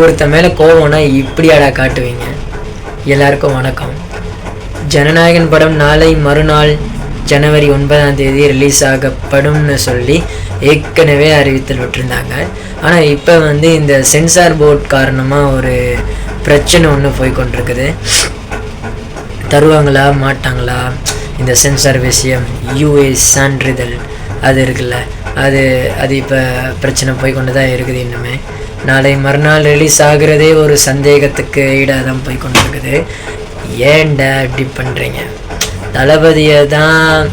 ஒருத்த மேலே கோவம்னா இப்படியாடா காட்டுவீங்க? எல்லாருக்கும் வணக்கம். ஜனநாயகன் படம் நாளை மறுநாள் ஜனவரி 9 ரிலீஸ் ஆகப்படும்னு சொல்லி ஏற்கனவே அறிவித்தல் விட்டுருந்தாங்க. ஆனால் இப்போ இந்த சென்சார் போர்ட் காரணமாக ஒரு பிரச்சனை ஒன்று போய்கொண்டிருக்குது. தருவாங்களா மாட்டாங்களா இந்த சென்சார் விஷயம், யூஎஸ் சான்றிதழ் அது இருக்குல்ல, அது இப்போ பிரச்சனை போய்கொண்டு தான் இருக்குது. இன்னுமே நாளை மறுநாள் ரிலீஸ் ஆகிறதே ஒரு சந்தேகத்துக்கு ஈடாக தான் போய்கொண்டிருக்குது. ஏன்டா இப்படி பண்ணுறீங்க? தளபதியை தான்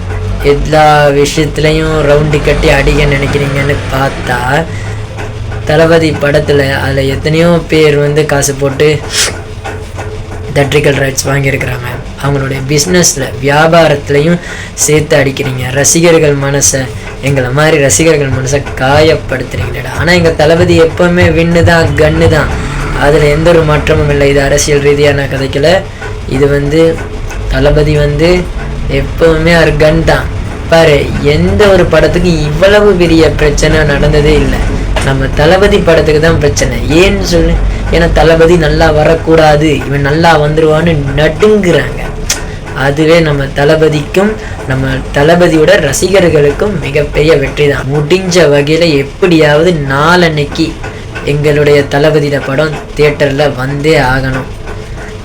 எல்லா விஷயத்துலையும் ரவுண்டு கட்டி அடிக்க நினைக்கிறீங்கன்னு பார்த்தா, தளபதி படத்தில் அதில் எத்தனையோ பேர் காசு போட்டு தியேட்ரிக்கல் ரைட்ஸ் வாங்கியிருக்கிறாங்க. அவங்களுடைய பிஸ்னஸில் வியாபாரத்துலையும் சேர்த்து அடிக்கிறீங்க. ரசிகர்கள் மனசை, எங்களை மாதிரி ரசிகர்கள் மனசை காயப்படுத்துறீங்களேடா. ஆனால் எங்கள் தளபதி எப்போவுமே வின்னு தான், கன்னு தான், அதில் எந்த ஒரு மாற்றமும் இல்லை. இது அரசியல் ரீதியாக நான் கதைக்கல. இது தளபதி எப்போவுமே ஒரு கன் தான். பாரு, எந்த ஒரு படத்துக்கும் இவ்வளவு பெரிய பிரச்சனை நடந்ததே இல்லை. நம்ம தளபதி படத்துக்கு தான் பிரச்சனை. ஏன்னு சொல்லு, ஏன்னா தளபதி நல்லா வரக்கூடாது, இவன் நல்லா வந்துடுவான்னு நடுங்குறாங்க. அதுவே நம்ம தளபதிக்கும் நம்ம தளபதியோட ரசிகர்களுக்கும் மிகப்பெரிய வெற்றி தான். முடிஞ்ச வகையில் எப்படியாவது நாளன்னைக்கு எங்களுடைய தளபதியோட படம் தியேட்டரில் வந்தே ஆகணும்.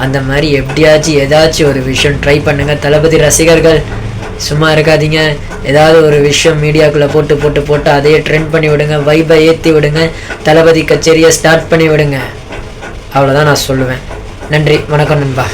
அந்த மாதிரி எப்படியாச்சும் ஏதாச்சும் ஒரு விஷயம் ட்ரை பண்ணுங்கள். தளபதி ரசிகர்கள் சும்மா இருக்காதீங்க. ஏதாவது ஒரு விஷயம் மீடியாக்குள்ளே போட்டு அதையே ட்ரெண்ட் பண்ணி விடுங்க, வைபை ஏற்றி விடுங்க, தளபதி கச்சேரியை ஸ்டார்ட் பண்ணி விடுங்க. அவ்வளோதான் நான் சொல்லுவேன். நன்றி, வணக்கம் நண்பா.